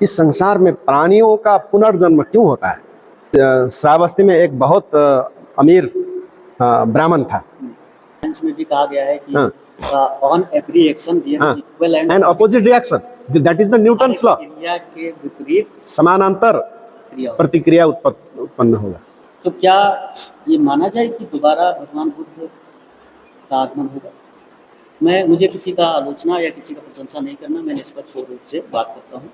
इस संसार में प्राणियों का पुनर्जन्म क्यों होता है। श्रावस्ती में एक बहुत अमीर ब्राह्मण था। साइंस में भी कहा गया है कि on every action there is equal and opposite reaction, that is the Newton's law. क्रिया के विपरीत समानांतर प्रतिक्रिया उत्पन्न होगा। तो क्या ये माना जाए कि दोबारा भगवान बुद्ध का आगमन होगा? मुझे किसी का आलोचना या किसी का प्रशंसा नहीं करना, मैं निष्पक्ष रूप से बात करता हूँ।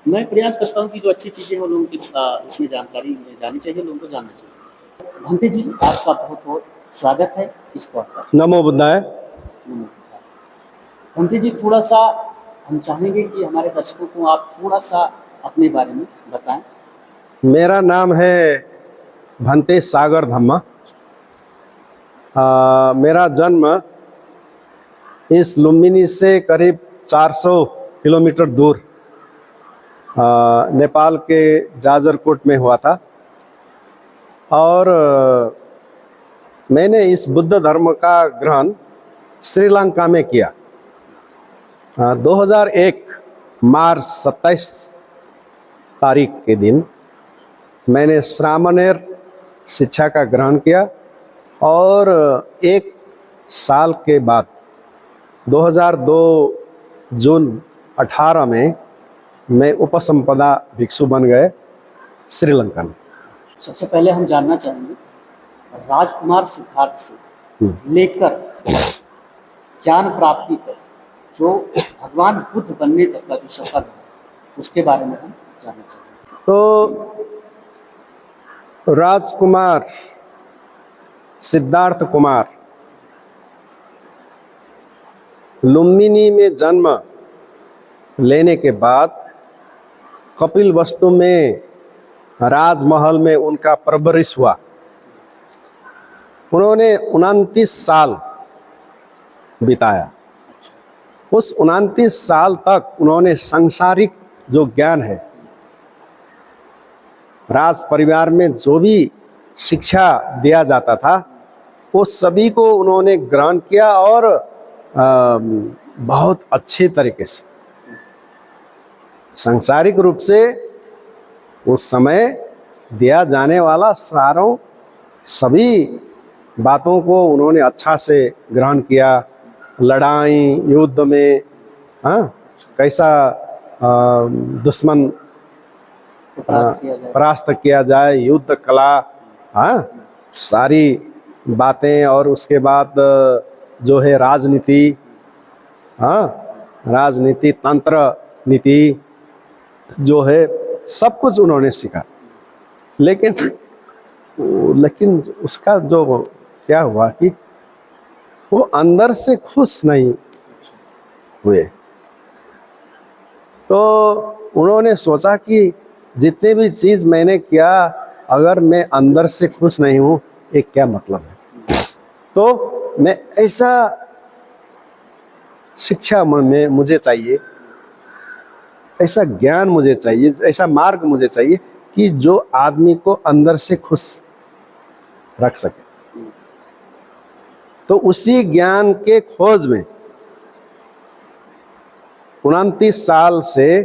मैं प्रयास करता हूँ कि जो अच्छी चीज़ें हैं लोगों की उसमें जानकारी जानी चाहिए, लोगों को जानना चाहिए। भंते जी, आपका बहुत बहुत स्वागत है इस पॉडकास्ट। नमो बुद्धाय। भंते जी, थोड़ा सा हम चाहेंगे कि हमारे दर्शकों को आप थोड़ा सा अपने बारे में बताएं। मेरा नाम है भंते सागर धम्मा। मेरा जन्म इस लुम्बिनी से करीब 400 किलोमीटर दूर नेपाल के जाजरकोट में हुआ था। और मैंने इस बुद्ध धर्म का ग्रहण श्रीलंका में किया। 2001 मार्च 27 तारीख के दिन मैंने श्रामणेर शिक्षा का ग्रहण किया। और एक साल के बाद 2002 जून 18 में मैं उपसंपदा भिक्षु बन गए श्रीलंका में। सबसे पहले हम जानना चाहेंगे, राजकुमार सिद्धार्थ से लेकर ज्ञान प्राप्ति तक जो भगवान बुद्ध बनने तक का जो सफर है, उसके बारे में हम जानना चाहेंगे। तो राजकुमार सिद्धार्थ कुमार लुम्बिनी में जन्म लेने के बाद कपिलवस्तु में राजमहल में उनका परवरिश हुआ। उन्होंने 29 साल बिताया। उस 29 साल तक उन्होंने सांसारिक जो ज्ञान है, राज परिवार में जो भी शिक्षा दिया जाता था, वो सभी को उन्होंने ग्रहण किया और बहुत अच्छे तरीके से सांसारिक रूप से उस समय दिया जाने वाला सारों सभी बातों को उन्होंने अच्छा से ग्रहण किया। लड़ाई युद्ध में कैसा दुश्मन परास्त किया जाए, युद्ध कला, सारी बातें। और उसके बाद जो है राजनीति, राजनीति, तंत्र नीति जो है, सब कुछ उन्होंने सीखा। लेकिन उसका जो क्या हुआ कि वो अंदर से खुश नहीं हुए। तो उन्होंने सोचा कि जितने भी चीज़ मैंने किया, अगर मैं अंदर से खुश नहीं हूँ, एक क्या मतलब है। तो मैं ऐसा शिक्षा में मुझे चाहिए, ऐसा ज्ञान मुझे चाहिए, ऐसा मार्ग मुझे चाहिए कि जो आदमी को अंदर से खुश रख सके। तो उसी ज्ञान के खोज में 29 साल से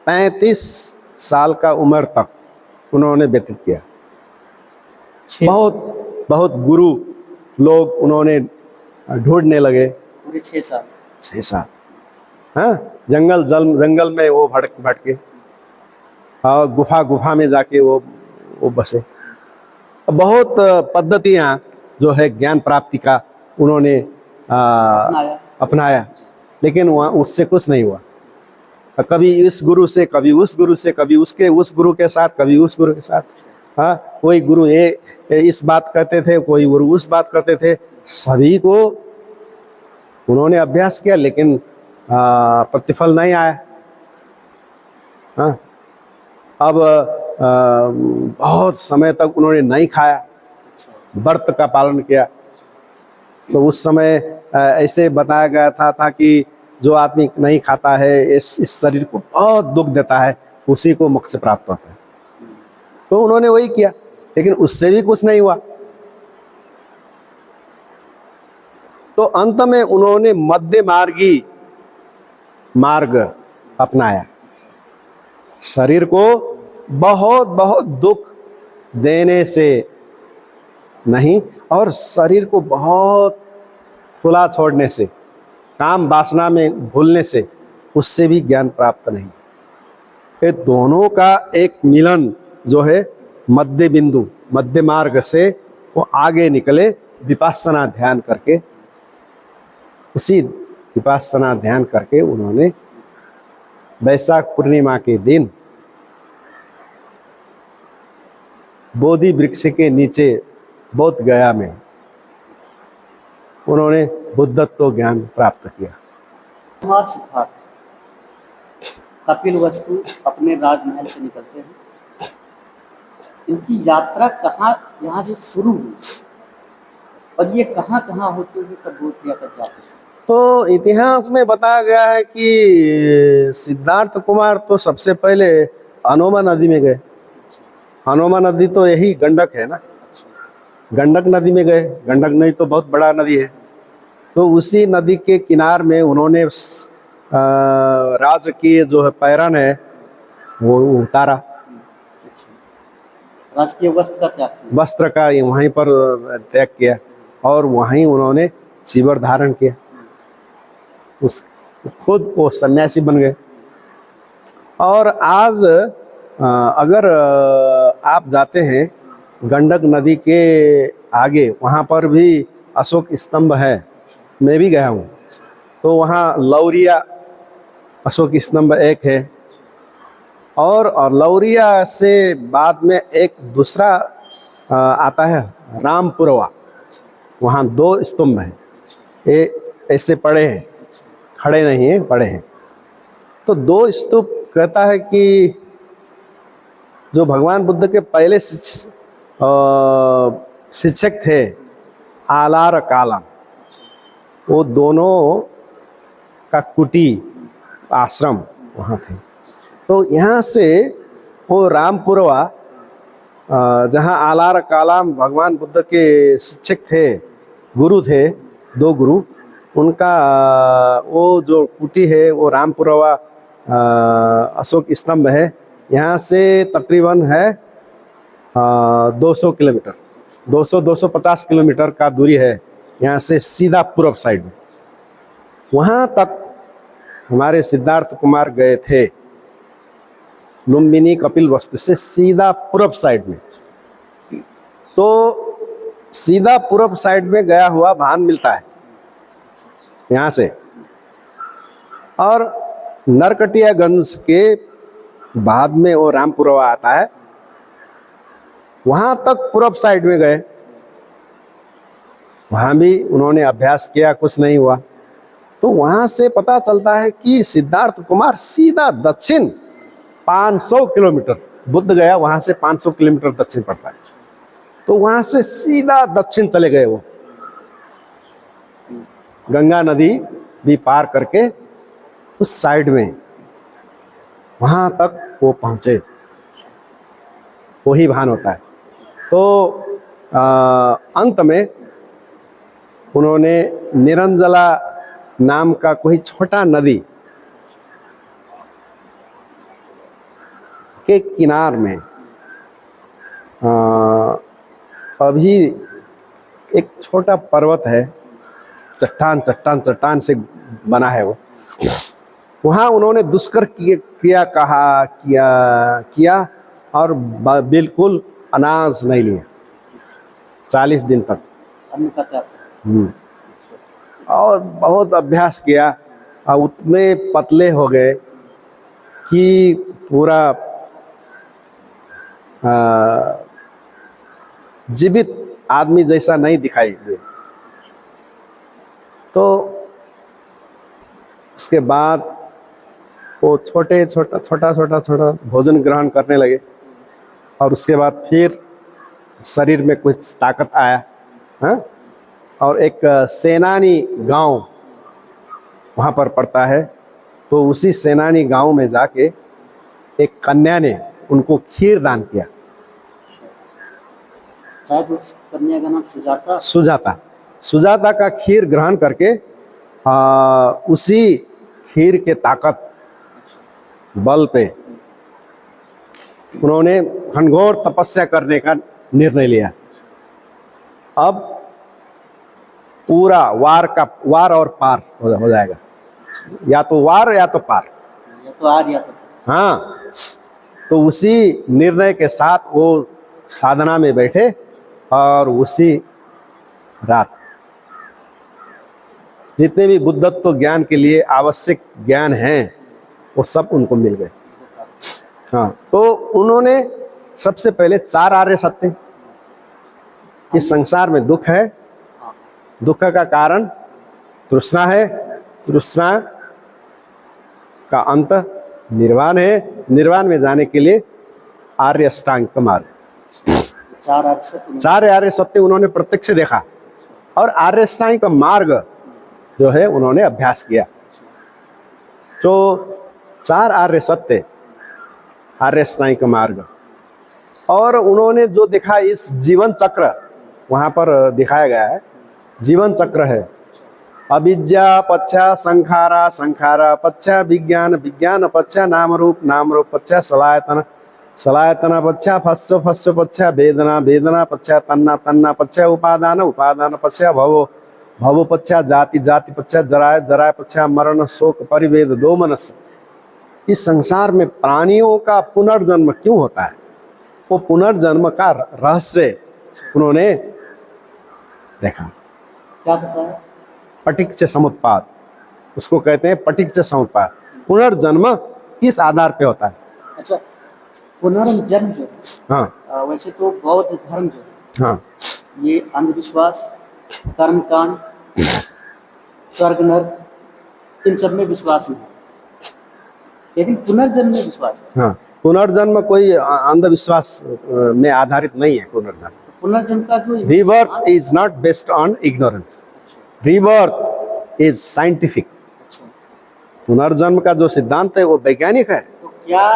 35 साल का उम्र तक उन्होंने व्यतीत किया। बहुत गुरु लोग उन्होंने ढूंढने लगे। पूरे 6 साल। जंगल में वो भटके और गुफा में जाके वो बसे। बहुत पद्धतियाँ जो है ज्ञान प्राप्ति का उन्होंने अपनाया, लेकिन वहाँ उससे कुछ नहीं हुआ। कभी इस गुरु से, कभी उस गुरु से, कभी उस गुरु के साथ, कभी उस गुरु के साथ। कोई गुरु इस बात कहते थे, कोई गुरु उस बात कहते थे। सभी को उन्होंने अभ्यास किया, लेकिन प्रतिफल नहीं आया। अब बहुत समय तक उन्होंने नहीं खाया, व्रत का पालन किया। तो उस समय ऐसे बताया गया था कि जो आदमी नहीं खाता है, इस शरीर को बहुत दुख देता है, उसी को मोक्ष प्राप्त होता है। तो उन्होंने वही किया, लेकिन उससे भी कुछ नहीं हुआ। तो अंत में उन्होंने मध्य मार्गी मार्ग अपनाया। शरीर को बहुत बहुत दुख देने से नहीं, और शरीर को बहुत खुला छोड़ने से, काम वासना में भूलने से, उससे भी ज्ञान प्राप्त नहीं। ये दोनों का एक मिलन जो है मध्य बिंदु, मध्य मार्ग से वो आगे निकले विपස්සना ध्यान करके। उसी विपස්සना ध्यान करके उन्होंने वैशाख पूर्णिमा के दिन बोधि वृक्ष के नीचे बोध गया में उन्होंने बुद्धत्व ज्ञान प्राप्त किया। कुमार सिद्धार्थ कपिल वस्तु अपने राजमहल से निकलते हैं। इनकी यात्रा कहाँ, यहाँ से शुरू हुई और ये कहाँ कहाँ होते हुए तब बोध गया तक जाते हैं? तो इतिहास में बताया गया है कि सिद्धार्थ कुमार तो सबसे पहले हनुमा नदी में गए। हनुमा नदी तो यही गंडक है ना, गंडक नदी में गए। गंडक नदी तो बहुत बड़ा नदी है, तो उसी नदी के किनार में उन्होंने राजकीय जो है पैरन है वो उतारा, राजकीय वस्त्र का त्याग किया। वस्त्र का वहीं पर त्याग किया और वहीं उन्होंने शिविर धारण किया। उस खुद वो सन्यासी बन गए। और आज अगर आप जाते हैं गंडक नदी के आगे, वहाँ पर भी अशोक स्तंभ है, मैं भी गया हूँ। तो वहाँ लौरिया अशोक स्तंभ एक है, और लौरिया से बाद में एक दूसरा आता है रामपुरवा, वहाँ 2 स्तंभ हैं। ये ऐसे पड़े हैं, खड़े नहीं हैं, पड़े हैं। तो 2 स्तूप कहता है कि जो भगवान बुद्ध के पहले शिक्षक थे आलार कालम, वो दोनों का कुटी आश्रम वहाँ थे। तो यहाँ से वो रामपुरवा, जहाँ आलार कालम भगवान बुद्ध के शिक्षक थे, गुरु थे, 2 गुरु, उनका वो जो कुटी है वो रामपुरवा अशोक स्तंभ है। यहाँ से तकरीबन है 200 किलोमीटर, 200-250 किलोमीटर का दूरी है यहाँ से सीधा पूर्व साइड में। वहाँ तक हमारे सिद्धार्थ कुमार गए थे, लुम्बिनी कपिल वस्तु से सीधा पूर्व साइड में। तो सीधा पूर्व साइड में गया हुआ भान मिलता है यहाँ से, और नरकटियागंज के बाद में वो रामपुरवा आता है, वहाँ तक पूर्व साइड में गए। वहाँ भी उन्होंने अभ्यास किया, कुछ नहीं हुआ। तो वहाँ से पता चलता है कि सिद्धार्थ कुमार सीधा दक्षिण 500 किलोमीटर, बुद्ध गया वहाँ से 500 किलोमीटर दक्षिण पड़ता है, तो वहाँ से सीधा दक्षिण चले गए। वो गंगा नदी भी पार करके उस साइड में वहाँ तक वो पहुँचे, वही भान होता है। तो अंत में उन्होंने निरंजला नाम का कोई छोटा नदी के किनार में अभी एक छोटा पर्वत है, चट्टान से बना है वो, वहाँ उन्होंने दुष्कर क्रिया किया और बिल्कुल अनाज नहीं लिया 40 दिन तक। अन्न का त्याग। और बहुत अभ्यास किया और उतने पतले हो गए कि पूरा जीवित आदमी जैसा नहीं दिखाई दे। तो उसके बाद वो छोटा भोजन ग्रहण करने लगे, और उसके बाद फिर शरीर में कुछ ताकत आया। हाँ? और एक सेनानी गांव वहाँ पर पड़ता है, तो उसी सेनानी गांव में जाके एक कन्या ने उनको खीर दान किया। शायद उस कन्या का नाम सुजाता का खीर ग्रहण करके उसी खीर के ताकत बल पे उन्होंने घनघोर तपस्या करने का निर्णय लिया। अब पूरा वार और पार हो जाएगा, या तो वार या तो पार। या तो आज या तो हाँ, तो उसी निर्णय के साथ वो साधना में बैठे और उसी रात जितने भी बुद्धत्व ज्ञान के लिए आवश्यक ज्ञान हैं वो सब उनको मिल गए। हाँ, तो उन्होंने सबसे पहले 4 आर्य सत्य, इस संसार में दुख है, दुख का कारण तृष्णा है, तृष्णा का अंत निर्वाण है, निर्वाण में जाने के लिए आर्य अष्टांग का मार्ग, 4 आर्य सत्य उन्होंने प्रत्यक्ष देखा और आर्य अष्टांग का मार्ग जो है उन्होंने अभ्यास किया। तो 4 आर्य सत्य, आर्य अष्टांग का मार्ग, और उन्होंने जो देखा इस जीवन चक्र वहाँ पर दिखाया गया है। जीवन चक्र है अविद्या पच्छा संखारा, संखारा पच्छा विज्ञान, विज्ञान पच्छा नाम रूप, नाम रूप पच्छा सलायतन, सलायतन पच्छा फस्सो, फस्सो पच्छा वेदना, वेदना पच्छा तन्ना, तन्ना पच्छा उपादान, उपादान पच्छा भवो, भवो पच्छा जाति, जाति पच्छा जराय, जराय पच्छा मरण, शोक परिवेद दो मनस। इस संसार में प्राणियों का पुनर्जन्म क्यों होता है, वो पुनर्जन्म का रहस्य उन्होंने देखा। क्या बताया? पटिच्च समुत्पाद, उसको कहते हैं पटिच्च समुत्पाद। पुनर्जन्म किस आधार पे होता है? अच्छा, पुनर्जन्म जो हाँ वैसे तो बौद्ध धर्म जो है, हाँ ये अंधविश्वास, कर्मकांड, स्वर्ग नरक, इन सब में विश्वास नहीं है, लेकिन पुनर्जन्म में विश्वास है। हाँ, पुनर्जन्म कोई अंधविश्वास में आधारित नहीं है। पुनर्जन्म, पुनर्जन्म का जो rebirth is not based on ignorance, rebirth is scientific। पुनर्जन्म का जो सिद्धांत है वो वैज्ञानिक है। तो क्या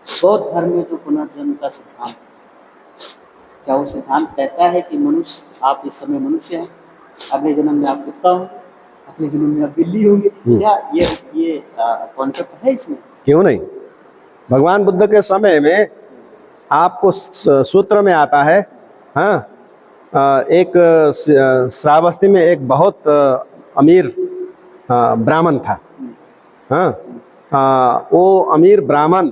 बौद्ध धर्म में जो पुनर्जन्म का सिद्धांत, क्या वो सिद्धांत कहता है कि मनुष्य, आप इस समय मनुष्य हैं, अगले जन्म में आप कुत्ता होंगे, अगले जन्म में आप बिल्ली होंगे? क्या ये कॉन्सेप्ट है इसमें? क्यों नहीं। भगवान बुद्ध के समय में आपको सूत्र में आता है, हाँ, एक श्रावस्ती में एक बहुत अमीर ब्राह्मण था। हाँ, वो अमीर ब्राह्मण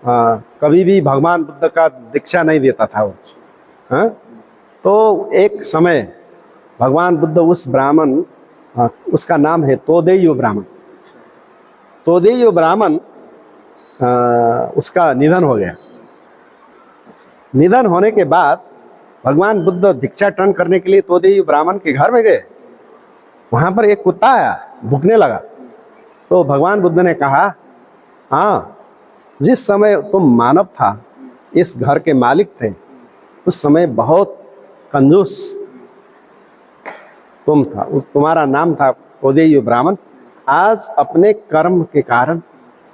कभी भी भगवान बुद्ध का दीक्षा नहीं देता था वो। हाँ, तो एक समय भगवान बुद्ध उस ब्राह्मण, उसका नाम है तोदेयो ब्राह्मण, तोदेयो ब्राह्मण, उसका निधन हो गया। निधन होने के बाद भगवान बुद्ध भिक्षाटन करने के लिए तोदेयो ब्राह्मण के घर में गए। वहाँ पर एक कुत्ता आया, भूखने लगा। तो भगवान बुद्ध ने कहा, हाँ, जिस समय तुम मानव था, इस घर के मालिक थे, उस समय बहुत कंजूस तुम था, तुम्हारा नाम था तोदेयो ब्राह्मण। आज अपने कर्म के कारण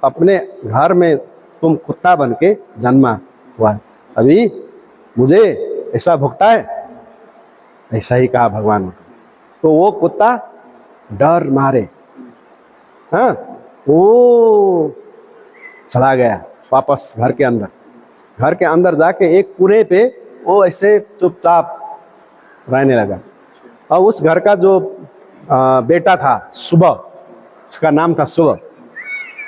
अपने घर में तुम कुत्ता बन के जन्मा हुआ है, अभी मुझे ऐसा भुगता है। ऐसा ही कहा भगवान बुद्ध। तो वो कुत्ता डर मारे, हाँ, वो चला गया वापस घर के अंदर। घर के अंदर जाके एक कोने पे वो ऐसे चुपचाप रहने लगा। और उस घर का जो बेटा था सुबह, उसका नाम था सुबह,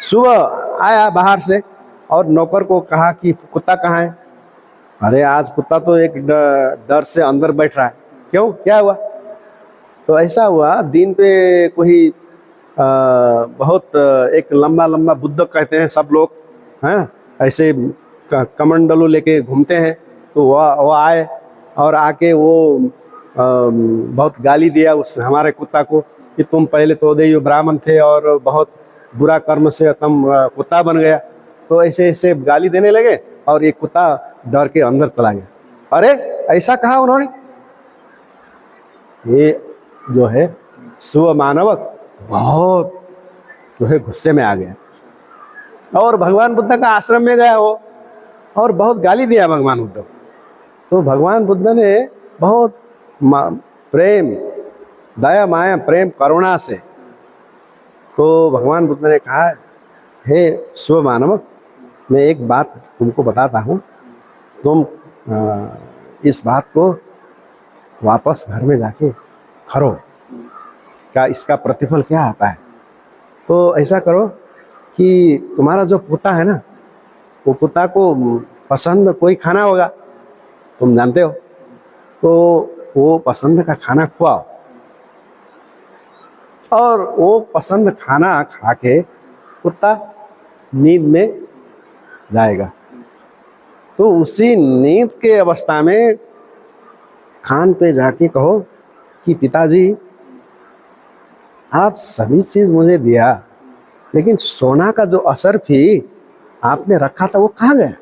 सुबह आया बाहर से और नौकर को कहा कि कुत्ता कहाँ है? अरे आज कुत्ता तो एक डर से अंदर बैठ रहा है। क्यों, क्या हुआ? तो ऐसा हुआ, दिन पे कोई बहुत एक लंबा लंबा बुद्ध कहते हैं सब लोग, हैं, ऐसे कमंडलू लेके घूमते हैं। तो वो आए और आके वो बहुत गाली दिया उस हमारे कुत्ता को कि तुम पहले तोदेयो ब्राह्मण थे और बहुत बुरा कर्म से तुम कुत्ता बन गया। तो ऐसे ऐसे गाली देने लगे और ये कुत्ता डर के अंदर चला गया। अरे ऐसा कहा उन्होंने। ये जो है सुव मानवक बहुत जो है गुस्से में आ गया और भगवान बुद्ध का आश्रम में गया वो और बहुत गाली दिया भगवान बुद्ध को। तो भगवान बुद्ध ने बहुत प्रेम, दया, माया, प्रेम, करुणा से, तो भगवान बुद्ध ने कहा, हे शुभ मानव, मैं एक बात तुमको बताता हूँ, तुम इस बात को वापस घर में जाके करो, क्या इसका प्रतिफल क्या आता है। तो ऐसा करो कि तुम्हारा जो कुत्ता है ना, वो कुत्ता को पसंद कोई खाना होगा, तुम जानते हो, तो वो पसंद का खाना खुआओ, और वो पसंद खाना खा के कुत्ता नींद में जाएगा। तो उसी नींद के अवस्था में कान पे जाके कहो कि पिताजी, आप सभी चीज़ मुझे दिया, लेकिन सोना का जो असर भी आपने रखा था वो कहाँ गया।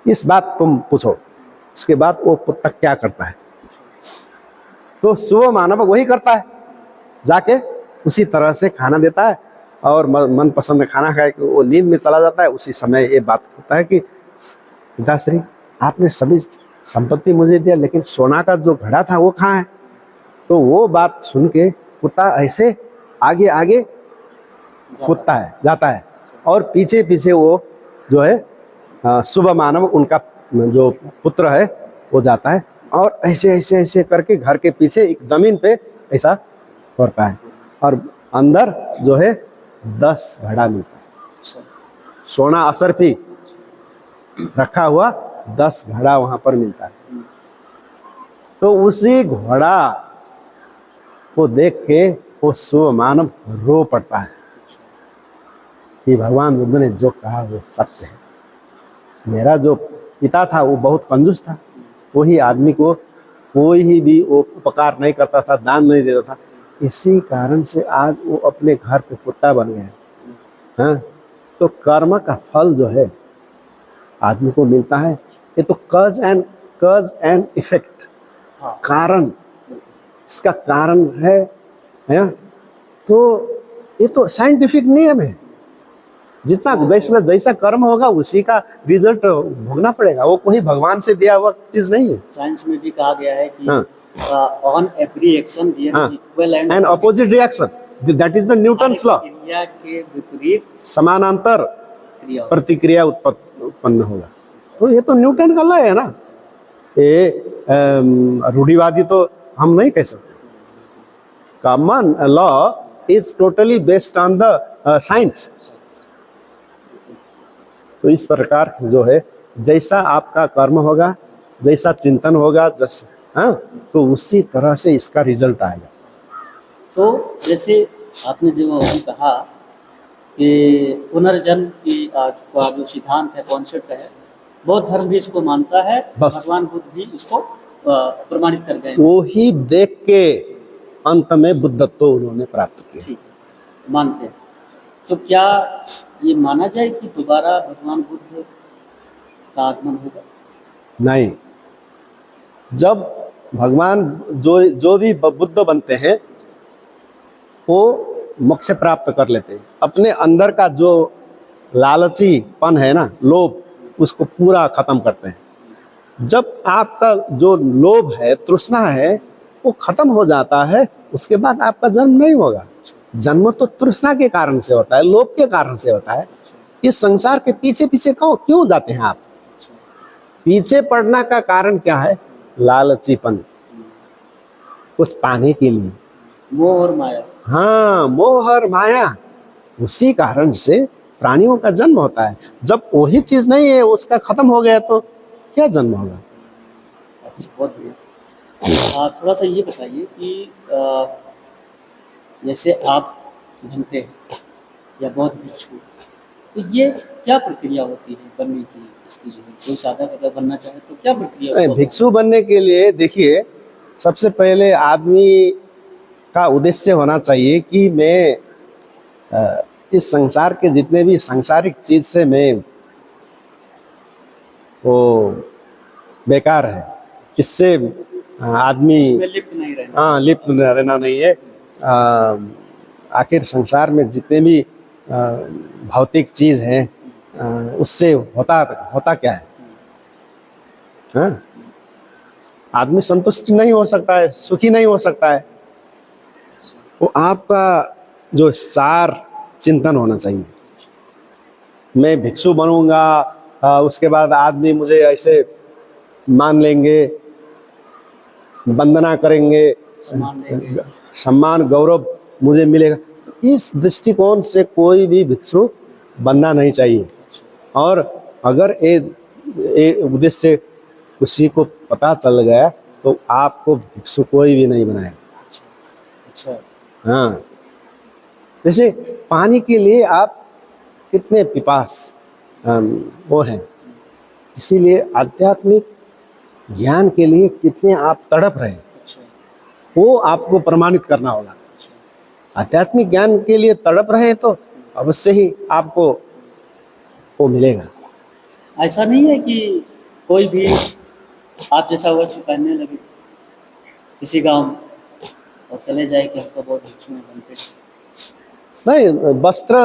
इस बात तुम पूछो। उसके बाद वो कुत्ता क्या करता है, तो शुभ मानव वही करता है, जाके उसी तरह से खाना देता है और मनपसंद खाना खाए कि वो नींद में चला जाता है। उसी समय ये बात होता है कि पिताश्री, आपने सभी संपत्ति मुझे दिया, लेकिन सोना का जो घड़ा था वो कहाँ है। तो वो बात सुन के कुत्ता ऐसे आगे आगे कुत्ता है जाता है, और पीछे पीछे वो जो है शुभ मानव उनका जो पुत्र है वो जाता है, और ऐसे ऐसे ऐसे करके घर के पीछे एक जमीन पे ऐसा करता है, और अंदर जो है 10 घड़ा मिलता है, सोना असरफी रखा हुआ 10 घड़ा वहां पर मिलता है। तो उसी घोड़ा को देख के वो शुभ मानव रो पड़ता है कि भगवान बुद्ध ने जो कहा वो सत्य है। मेरा जो पिता था वो बहुत कंजूस था, वही आदमी को कोई भी वो उपकार नहीं करता था, दान नहीं देता था, इसी कारण से आज वो अपने घर पे कुत्ता बन गया। हाँ, तो कर्म का फल जो है आदमी को मिलता है। ये तो कज एंड इफेक्ट, कारण, इसका कारण है। तो ये तो साइंटिफिक नियम है, जितना जैसा जैसा कर्म होगा उसी का रिजल्ट भोगना पड़ेगा, वो कोई भगवान से दिया हुआ चीज नहीं है। साइंस में भी कहा गया है कि on every action there is equal and opposite reaction, that is the Newton's law. क्रिया के विपरीत समानांतर प्रतिक्रिया उत्पन्न होगा। तो ये तो न्यूटन का लॉ है ना, ये रूढ़िवादी तो हम नहीं कह सकते। Common law is totally based on the science. तो इस प्रकार जो है, जैसा आपका कर्म होगा, जैसा चिंतन होगा, तो उसी तरह से इसका रिजल्ट आएगा। तो जैसे आपने जो अभी कहा कि पुनर्जन्म की का जो सिद्धांत है, कॉन्सेप्ट है, बौद्ध धर्म भी इसको मानता है, भगवान बुद्ध भी इसको प्रमाणित कर गए। वो ही देख के अंत में बुद्धत्व उन्होंने प्राप्त किया। मानते हैं। तो क्या ये माना जाए कि दोबारा भगवान बुद्ध का आगमन होगा? नहीं, जब भगवान जो भी बुद्ध बनते हैं वो मोक्ष प्राप्त कर लेते हैं। अपने अंदर का जो लालचीपन है ना, लोभ, उसको पूरा खत्म करते हैं। जब आपका जो लोभ है, तृष्णा है, वो खत्म हो जाता है, उसके बाद आपका जन्म नहीं होगा। जन्म तो तृष्णा के कारण से होता है, लोभ के कारण से होता है। इस संसार के पीछे पीछे क्यों जाते हैं आप? पीछे पड़ना का कारण क्या है? लालचीपन, कुछ पाने के लिए, मोह और माया। हाँ, मोह और माया, उसी कारण से प्राणियों का जन्म होता है। जब वही चीज नहीं है, उसका खत्म हो गया, तो क्या जन्म होगा? बहुत बढ़िया। थोड़ा सा ये बताइए कि जैसे आप बनते हैं या बौद्ध भिक्षु, तो ये क्या प्रक्रिया होती है बनने की? इसकी जो है, कोई साधक अगर बनना चाहे तो क्या प्रक्रिया? भिक्षु बनने के लिए देखिए, सबसे पहले आदमी का उद्देश्य होना चाहिए कि मैं इस संसार के जितने भी सांसारिक चीज से मैं वो बेकार है, इससे आदमी लिप्त नहीं रहना। हाँ, लिप्त रहना नहीं है। आखिर संसार में जितने भी भौतिक चीज हैं, उससे होता क्या है? हाँ? आदमी संतुष्ट नहीं हो सकता है, सुखी नहीं हो सकता है। वो आपका जो सार चिंतन होना चाहिए। मैं भिक्षु बनूंगा, उसके बाद आदमी मुझे ऐसे मान लेंगे, वंदना करेंगे, सम्मान देंगे। सम्मान गौरव मुझे मिलेगा। तो इस दृष्टिकोण से कोई भी भिक्षु बनना नहीं चाहिए। और अगर ये उद्देश्य किसी को पता चल गया तो आपको भिक्षु कोई भी नहीं बनाएगा। अच्छा। हाँ, जैसे पानी के लिए आप कितने पिपास वो हैं, इसीलिए आध्यात्मिक ज्ञान के लिए कितने आप तड़प रहे हैं, अच्छा। वो आपको प्रमाणित करना होगा। आध्यात्मिक ज्ञान के लिए तड़प रहे हैं तो अवश्य ही आपको वो मिलेगा। ऐसा नहीं है कि कोई भी आप जैसा वस्त्र पहनने लगे किसी गांव में और चले जाए कि हम तो बहुत भिक्षु हैं बनते हैं। नहीं, वस्त्र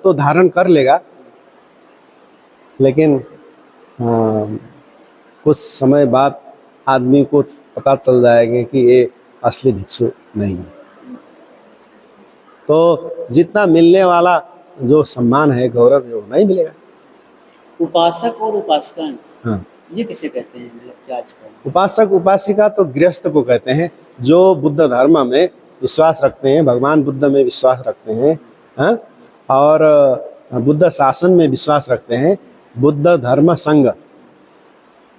तो धारण कर लेगा, लेकिन कुछ समय बाद आदमी को पता चल जाएगा कि ये असली भिक्षु नहीं है। तो जितना मिलने वाला जो सम्मान है, गौरव है, वो नहीं मिलेगा। उपासक और उपासिकाएं, हाँ, ये किसे कहते हैं? मतलब क्या इसका? उपासक उपासिका तो गृहस्थ को कहते हैं, जो बुद्ध धर्म में विश्वास रखते हैं, भगवान बुद्ध में विश्वास रखते हैं, हाँ, और बुद्ध शासन में विश्वास रखते हैं। बुद्ध धर्म संघ,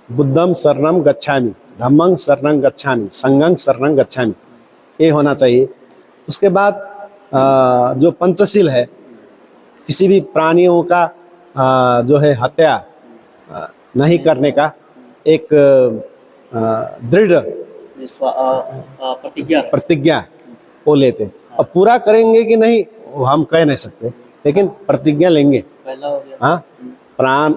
बुद्धम शरणं गच्छामि, धम्मं शरणं गच्छामि, संघं शरणं गच्छामि, ये होना चाहिए। उसके बाद जो पंचशील है, किसी भी प्राणियों का जो है हत्या नहीं करने का एक दृढ़ प्रतिज्ञा वो लेते हैं। अब पूरा करेंगे कि नहीं वो हम कह नहीं सकते, लेकिन प्रतिज्ञा लेंगे। पहला हो गया। हाँ, प्राण,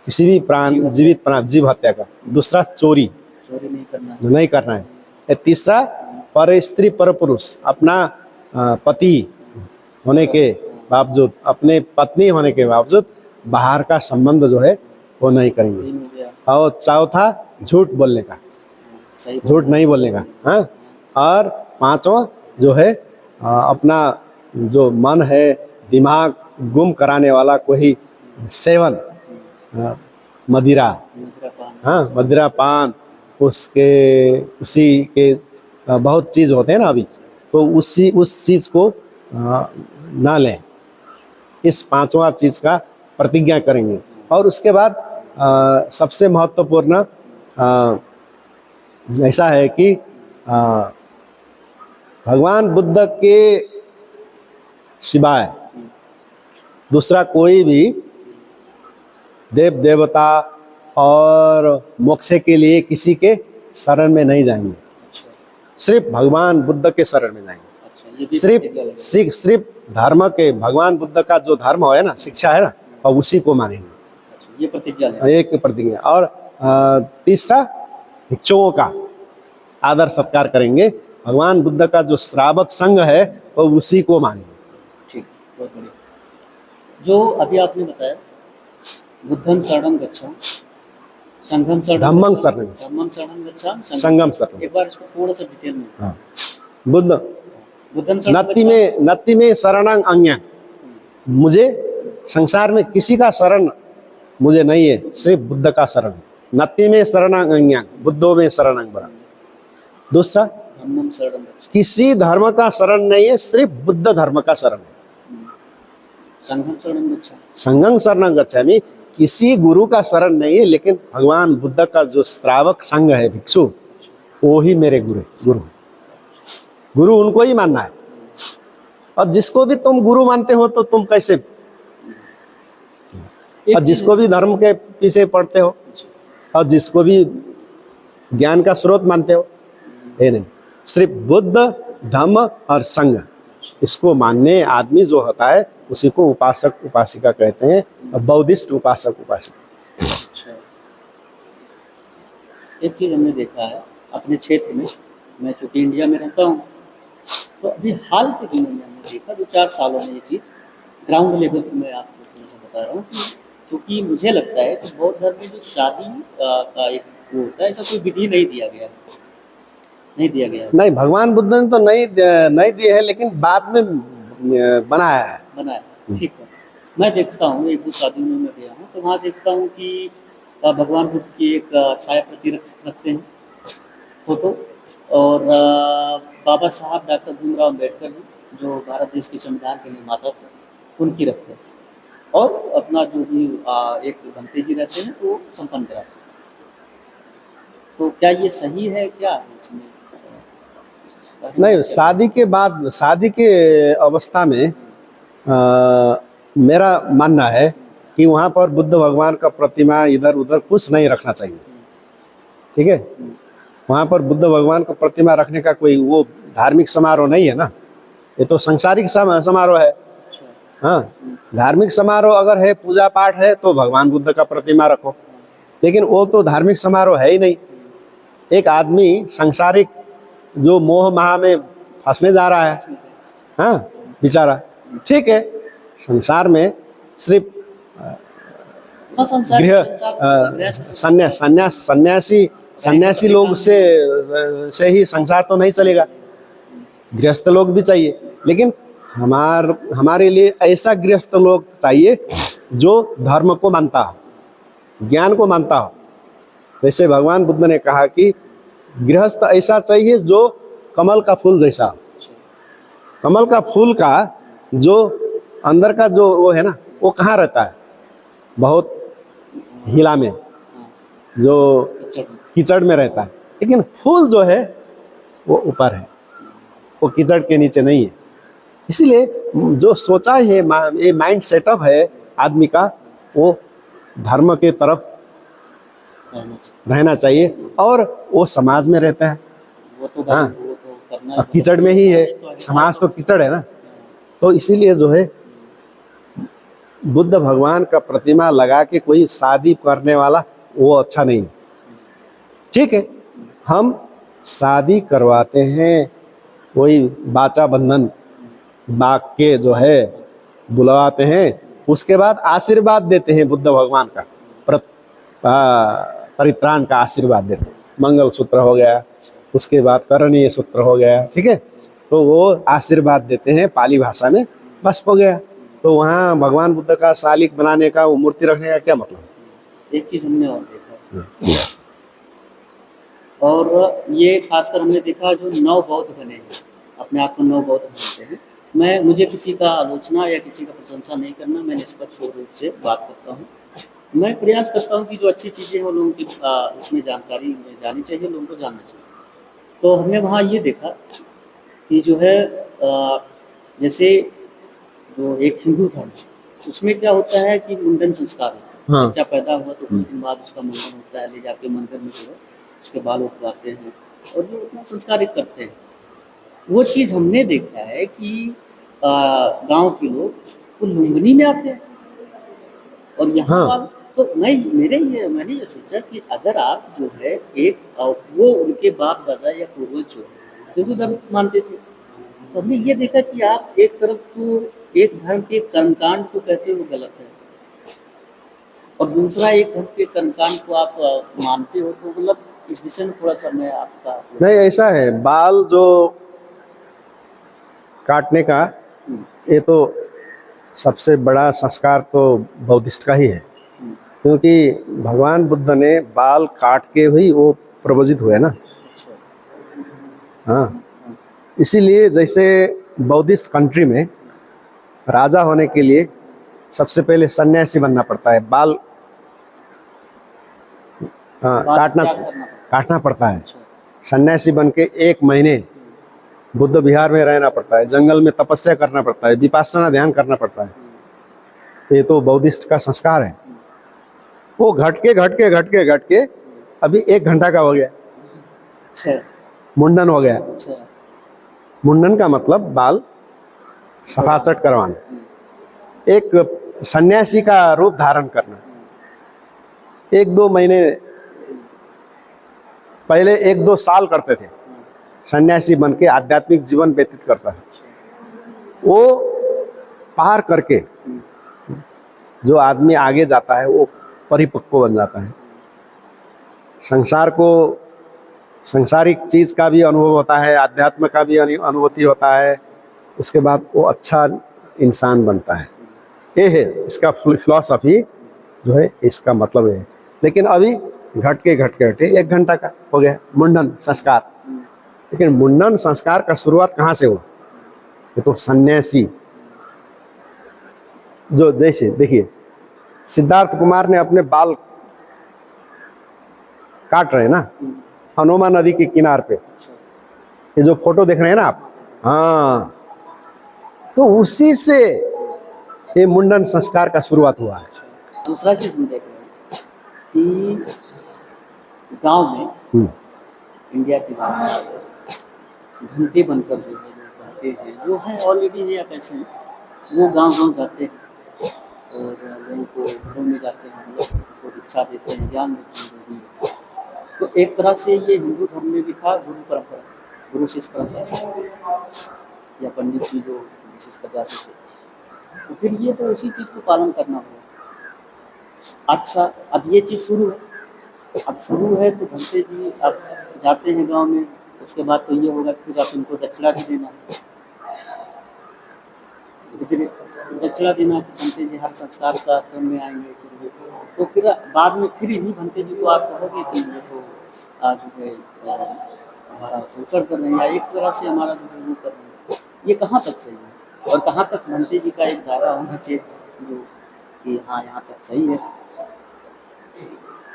किसी भी प्राण, जीवित प्राण, जीव हत्या का। दूसरा चोरी नहीं करना है। तीसरा पर स्त्री पर पुरुष, अपना पति होने के बावजूद, अपने पत्नी होने के बावजूद बाहर का संबंध जो है वो नहीं करेंगे। और चौथा झूठ बोलने का, झूठ नहीं बोलने का। हाँ, और पांचवा जो है अपना जो मन है, दिमाग गुम कराने वाला कोई सेवन, मदिरा, हाँ, मदिरा पान, उसी के बहुत चीज़ होते हैं ना अभी, तो उस चीज़ को ना लें। इस पांचवा चीज़ का प्रतिज्ञा करेंगे। और उसके बाद सबसे महत्वपूर्ण ऐसा है कि भगवान बुद्ध के सिवाय दूसरा कोई भी देव देवता और मोक्ष के लिए किसी के शरण में नहीं जाएंगे। सिर्फ भगवान बुद्ध के शरण में जाएंगे। सिर्फ धर्म के, भगवान बुद्ध का जो धर्म है ना, शिक्षा है ना, और उसी को मानेंगे। ये प्रतिज्ञा, एक प्रतिज्ञा। और तीसरा भिक्षुओं का आदर सत्कार करेंगे। भगवान बुद्ध का जो श्रावक संघ है तो उसी को मानेंगे। ठीक, बहुत बढ़िया। जो अभी आपने बताया, बुद्धं शरणं गच्छामि, संघं शरणं, धम्मं शरणं, धम्मं शरणं गच्छामि, संघं शरणं। एक बार इसको थोड़ा सा डिटेल में। हाँ, बुद्ध नत्ति में शरणं अन्यं, मुझे संसार में किसी का शरण मुझे नहीं है, सिर्फ बुद्ध का शरण। नत्ति में शरणं अन्यं, बुद्धो में शरणं वरं। दूसरा, धम्मं शरणं गच्छामि, किसी धर्म का शरण नहीं है, सिर्फ बुद्ध धर्म का शरण है। संघं शरणं गच्छामि, संघं शरणं गच्छामि, किसी गुरु का शरण नहीं है, लेकिन भगवान बुद्ध का जो श्रावक संघ है, भिक्षु, वो ही मेरे गुरु उनको ही मानना है। और जिसको भी तुम गुरु मानते हो तो तुम कैसे, और जिसको भी धर्म के पीछे पड़ते हो और जिसको भी ज्ञान का स्रोत मानते हो, ये नहीं, सिर्फ बुद्ध, धम्म और संघ, इसको मानने आदमी जो होता है उसी को उपासक उपासिका कहते हैं, और बौद्धिस्ट उपासक उपासिका। अच्छा, एक चीज़ हमने देखा है अपने क्षेत्र में, मैं चूँकि इंडिया में रहता हूँ, तो अभी हाल के दिनों में हमने देखा, 2-4 सालों में ये चीज़ ग्राउंड लेवल पर मैं आपको थोड़ा सा बता रहा हूँ, क्योंकि मुझे लगता है कि बौद्ध धर्म में जो शादी का एक वो होता है, ऐसा कोई विधि नहीं दिया गया नहीं, भगवान बुद्ध ने तो नहीं दिए है, लेकिन बाद में बनाया है। ठीक है। मैं देखता हूँ, एक दो शादियों में मैं गया हूँ तो वहाँ देखता हूँ कि भगवान बुद्ध की एक छाया प्रति रखते हैं फोटो, और बाबा साहब डॉक्टर भीमराव अम्बेडकर जी, जो भारत देश के संविधान के निर्माता थे, उनकी रखते हैं, और अपना जो भी एक भंते जी रहते हैं वो संपन्न कराते हैं। तो क्या ये सही है, क्या है इसमें नहीं, शादी के बाद, शादी के अवस्था में मेरा मानना है कि वहाँ पर बुद्ध भगवान का प्रतिमा इधर उधर कुछ नहीं रखना चाहिए। ठीक है, वहाँ पर बुद्ध भगवान का प्रतिमा रखने का कोई वो धार्मिक समारोह नहीं है ना, ये तो सांसारिक समारोह है। अच्छा। हाँ, धार्मिक समारोह अगर है, पूजा पाठ है, तो भगवान बुद्ध का प्रतिमा रखो, लेकिन वो तो धार्मिक समारोह है ही नहीं। एक आदमी सांसारिक जो मोह माह में फंसने जा रहा है, हाँ बेचारा, ठीक है, संसार में सिर्फ हाँ, संसार गृह सन्यासी लोग से ही संसार तो नहीं चलेगा, गृहस्थ लोग भी चाहिए, लेकिन हमारे लिए ऐसा गृहस्थ लोग चाहिए जो धर्म को मानता हो, ज्ञान को मानता हो। जैसे भगवान बुद्ध ने कहा कि गृहस्थ ऐसा चाहिए जो कमल का फूल जैसा हो। कमल का फूल का जो अंदर का जो वो है ना, वो कहाँ रहता है, बहुत हिला में, जो कीचड़ में रहता है, लेकिन फूल जो है वो ऊपर है, वो कीचड़ के नीचे नहीं है। इसीलिए जो सोचा है, ये माइंड सेटअप है आदमी का, वो धर्म के तरफ रहना चाहिए, और वो समाज में रहता है। हाँ, कीचड़ में ही है, समाज तो कीचड़ है ना। तो इसीलिए जो है बुद्ध भगवान का प्रतिमा लगा के कोई शादी करने वाला वो अच्छा नहीं। ठीक है, हम शादी करवाते हैं, कोई बाचा बंधन बाग के जो है बुलवाते हैं, उसके बाद आशीर्वाद देते हैं, बुद्ध भगवान का परित्राण का आशीर्वाद देते हैं। मंगल सूत्र हो गया, उसके बाद करणीय सूत्र हो गया, ठीक है, तो वो आशीर्वाद देते हैं पाली भाषा में, बस हो गया। तो वहाँ भगवान बुद्ध का शालिक बनाने का, वो मूर्ति रखने का क्या मतलब? एक चीज़ हमने और देखा, और ये खासकर हमने देखा जो नव बौद्ध बने हैं, अपने आप को नव बौद्ध मानते हैं। मुझे किसी का आलोचना या किसी का प्रशंसा नहीं करना, मैं निष्पक्ष रूप से बात करता हूँ। मैं प्रयास करता हूँ कि जो अच्छी चीज़ें हैं वो लोगों की उसमें जानकारी जानी चाहिए, लोगों को जानना चाहिए। तो हमने वहाँ ये देखा कि जो है जैसे जो एक हिंदू धर्म, उसमें क्या होता है कि मुंडन संस्कार होता है। हाँ। बच्चा पैदा हुआ तो कुछ दिन बाद उसका मुंडन होता है, ले जाके मंदिर में जो है उसके बाल उठवाते हैं और जो अपना संस्कारित करते हैं। वो चीज़ हमने देखा है कि गांव के लोग वो लुंगनी में आते हैं, और यहाँ हाँ। पर तो मैंने ये सोचा कि अगर आप जो है वो उनके बाप दादा या पूर्वज जो है हिंदू धर्म मानते थे, तो हमने ये देखा कि आप एक तरफ तो एक धर्म के कर्मकांड को कहते हो गलत है, और दूसरा एक धर्म के कर्मकांड को आप मानते हो, तो मतलब इस विषय में थोड़ा सा मैं आपका नहीं, ऐसा है, बाल जो काटने का, ये तो सबसे बड़ा संस्कार तो बौद्धिस्ट का ही है, क्योंकि भगवान बुद्ध ने बाल काट के ही वो प्रवजित हुए ना। हाँ, इसीलिए जैसे बौद्धिस्ट कंट्री में राजा होने के लिए सबसे पहले सन्यासी बनना पड़ता है, बाल काटना पड़ता है। सन्यासी बन के 1 महीने बुद्ध विहार में रहना पड़ता है, जंगल में तपस्या करना पड़ता है, विपश्यना ध्यान करना पड़ता है। ये तो बौद्धिस्ट का संस्कार है। वो घट के अभी 1 घंटा का हो गया। अच्छा, मुंडन हो गया। अच्छा, मुंडन का मतलब बाल सफाचट करवाना, एक सन्यासी का रूप धारण करना। 1-2 महीने पहले 1-2 साल करते थे, सन्यासी बन के आध्यात्मिक जीवन व्यतीत करता है। वो पार करके जो आदमी आगे जाता है वो परिपक्व बन जाता है, सांसारिक चीज़ का भी अनुभव होता है, आध्यात्म का भी अनुभूति होता है, उसके बाद वो अच्छा इंसान बनता है। ये है इसका फिलॉसफी जो है, इसका मतलब है। लेकिन अभी घट के 1 घंटा का हो गया मुंडन संस्कार। लेकिन मुंडन संस्कार का शुरुआत कहाँ से हुआ? ये तो सन्यासी जो देखिए सिद्धार्थ कुमार ने अपने बाल काट रहे हैं ना हनुमा नदी के किनार पे, ये जो फोटो देख रहे हैं ना आप, हाँ, तो उसी से ये मुंडन संस्कार का शुरुआत हुआ है। दूसरा चीज हम देख रहे हैं कि गांव में, इंडिया के गांव में घंटे बनकर जो है, जो घंटे हैं जो है ऑलरेडी है या कैसे हैं, वो गांव जाते हैं और लोगों को घरों में जाते हैं, हम लोग को दीक्षा देते हैं, ज्ञान देते हैं। तो एक तरह से ये हिंदू धर्म में भी था गुरु परंपरा, गुरु शिष्य परंपरा, या पंडित जी जो विशेष कर जाते थे, तो फिर ये तो उसी चीज़ को पालन करना होगा। अच्छा, अब ये चीज़ शुरू है, अब शुरू है तो घंटे जी अब जाते हैं गांव में, उसके बाद तो ये होगा कि फिर आप इनको दक्षिणा भी देना, फिर दक्षिणा देना कि घंटे जी हर संस्कार का क्रम में आएंगे, तो फिर बाद में फिर इन्हीं घंटे जी को आप कहोगे कि ये तो आज जो है हमारा शोषण कर रहे हैं, या एक तरह से हमारा जो है वो कर रहे हैं। ये कहाँ तक सही है और कहाँ तक घंटे जी का एक दायरा होना चाहिए जो कि हाँ यहाँ तक सही है?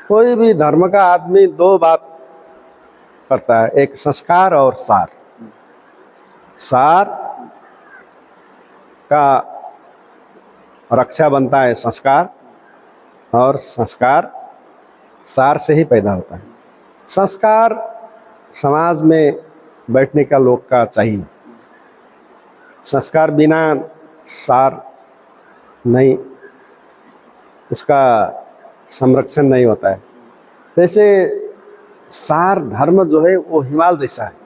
कोई भी धर्म का आदमी दो बात करता है, एक संस्कार और सार। सार का रक्षा बनता है संस्कार, और संस्कार सार से ही पैदा होता है। संस्कार समाज में बैठने का लोग का चाहिए, संस्कार बिना सार नहीं, उसका संरक्षण नहीं होता है। जैसे सार धर्म जो है वो हिमाल जैसा है,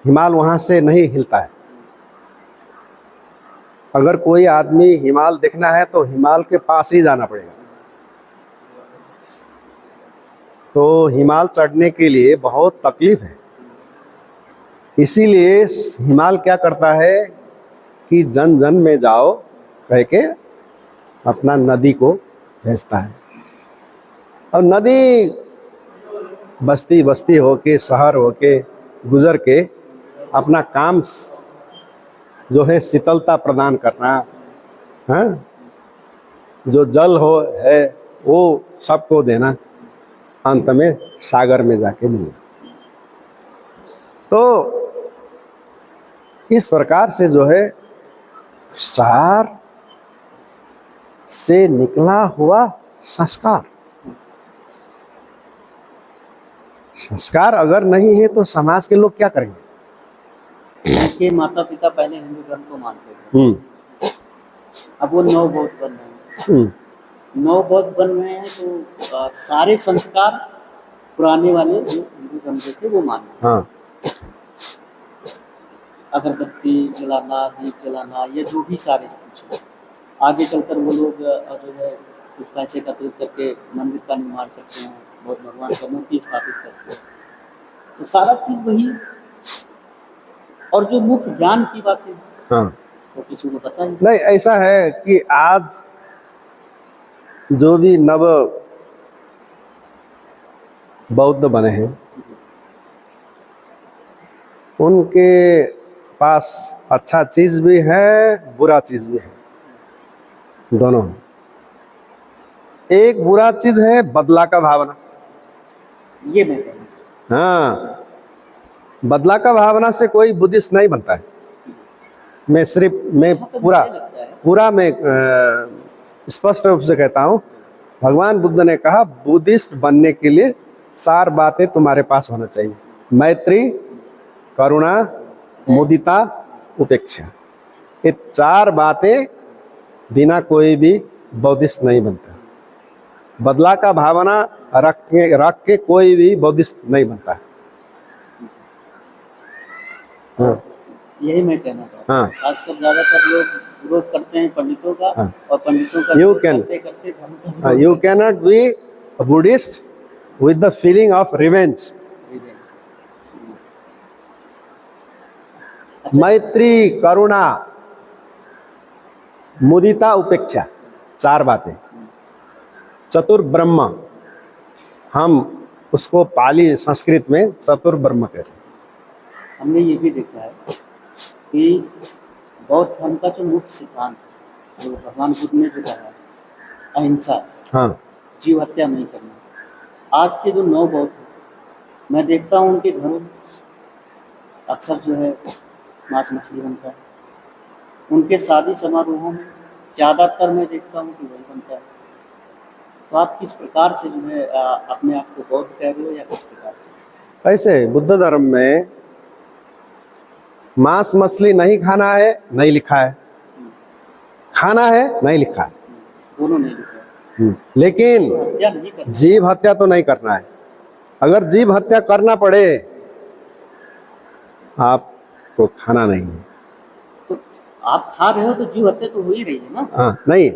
हिमाल वहाँ से नहीं हिलता है। अगर कोई आदमी हिमाल देखना है तो हिमाल के पास ही जाना पड़ेगा। तो हिमाल चढ़ने के लिए बहुत तकलीफ है, इसीलिए हिमाल क्या करता है कि जन जन में जाओ कह के अपना नदी को भेजता है। और नदी बस्ती बस्ती होके, शहर होके गुजर के अपना काम जो है शीतलता प्रदान करना, हाँ, जो जल हो है वो सबको देना, अंत में सागर में जाके मिलना। तो इस प्रकार से जो है सार से निकला हुआ संस्कार, संस्कार अगर नहीं है तो समाज के लोग क्या करेंगे? के माता पिता पहले हिंदू धर्म को मानते थे, अब वो नव बौद्ध बन रहे हैं, नव बौद्ध बन रहे हैं, तो सारे संस्कार पुराने वाले जो हिंदू धर्म के थे वो मानते हैं। हाँ। अगरबत्ती जलाना, दीप जलाना, ये जो भी सारे कुछ आगे चलकर वो लोग जो है कुछ पैसे एकत्रित करके मंदिर का निर्माण करते हैं, बौद्ध भगवान का मूर्ति स्थापित करते हैं, तो सारा चीज़ वही। और जो मुख्य ज्ञान की बातें, हाँ, तो किसी को पता ही नहीं। ऐसा है कि आज जो भी नव बौद्ध बने हैं उनके पास अच्छा चीज भी है, बुरा चीज भी है, दोनों। एक बुरा चीज है बदला का भावना, ये मैं कहना चाहता हाँ, बदला का भावना से कोई बुद्धिस्ट नहीं बनता है। मैं पूरा मैं स्पष्ट रूप से कहता हूँ, भगवान बुद्ध ने कहा बुद्धिस्ट बनने के लिए 4 बातें तुम्हारे पास होना चाहिए: मैत्री, करुणा, मुदिता, उपेक्षा। ये 4 बातें बिना कोई भी बौद्धिस्ट नहीं बनता। बदला का भावना रख के कोई भी बौद्धिस्ट नहीं बनता। हाँ। यही मैं कहना चाहता हूँ। हाँ। आजकल ज्यादातर लोग विरोध करते हैं पंडितों का, हाँ। और पंडितों का करते करते धर्म का You cannot be a Buddhist with the feeling of revenge. मैत्री, करुणा, मुदिता, उपेक्षा, 4 बातें। चतुर्ब्रह्म, हम उसको पाली संस्कृत में चतुर्ब्रह्म कहते हैं। हमने ये भी देखा है कि बौद्ध धर्म का जो मुख्य सिद्धांत जो भगवान बुद्ध ने जो कहा, अहिंसा, हाँ, जीव हत्या नहीं करना। आज के जो नव बौद्ध हैं, मैं देखता हूँ उनके घरों में अक्सर जो है मांस मछली बनता है। उनके शादी समारोहों में ज़्यादातर मैं देखता हूँ कि वही बनता है। तो आप किस प्रकार से जो है अपने आप को बौद्ध कह रहे हो या किस प्रकार से? ऐसे बुद्ध धर्म में मांस मछली नहीं खाना है, नहीं लिखा है, खाना है, नहीं लिखा है। दोनों नहीं लिखा है। लेकिन हत्या नहीं करना। जीव हत्या तो नहीं करना है। अगर जीव हत्या करना पड़े, आपको खाना नहीं है। तो आप खा रहे हो तो जीव हत्या तो हो ही रही है ना। हाँ, नहीं,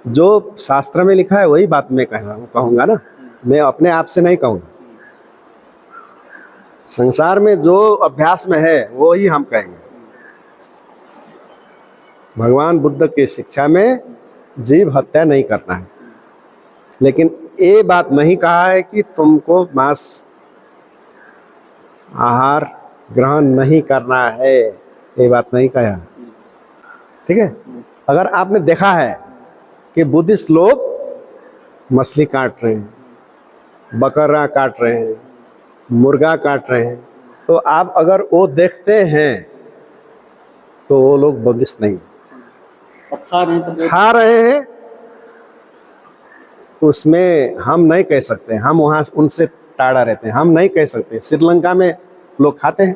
जो शास्त्र में लिखा है वही बात मैं कहूँगा ना, मैं अपने आप से नहीं कहूँगा। संसार में जो अभ्यास में है वो ही हम कहेंगे। भगवान बुद्ध की शिक्षा में जीव हत्या नहीं करना है, लेकिन ये बात नहीं कहा है कि तुमको मांस आहार ग्रहण नहीं करना है, ये बात नहीं कहा। ठीक है। अगर आपने देखा है कि बुद्धिस्ट लोग मछली काट रहे हैं, बकरा काट रहे हैं, मुर्गा काट रहे हैं, तो आप अगर वो देखते हैं तो वो लोग बुद्धिस्ट नहीं। और खा रहे हैं तो खा रहे हैं, उसमें हम नहीं कह सकते, हम वहाँ उनसे टाड़ा रहते हैं, हम नहीं कह सकते। श्रीलंका में लोग खाते हैं,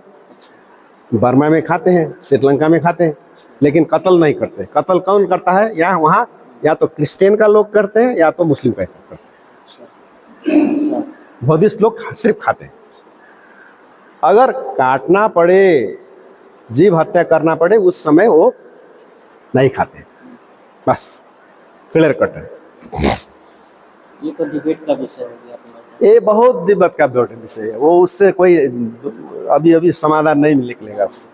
बर्मा में खाते हैं, श्रीलंका में खाते हैं, लेकिन कत्ल नहीं करते। कत्ल कौन करता है? यहाँ वहाँ या तो क्रिश्चियन का लोग करते हैं या तो मुस्लिम का करते हैं। बुद्धिस्ट लोग सिर्फ खाते हैं। अगर काटना पड़े, जीव हत्या करना पड़े, उस समय वो नहीं खाते। बस क्लियर कट है। ये तो डिबेट का विषय हो गया तुम्हारा। ये बहुत दिक्कत का विषय है, वो उससे कोई अभी समाधान नहीं निकलेगा उससे।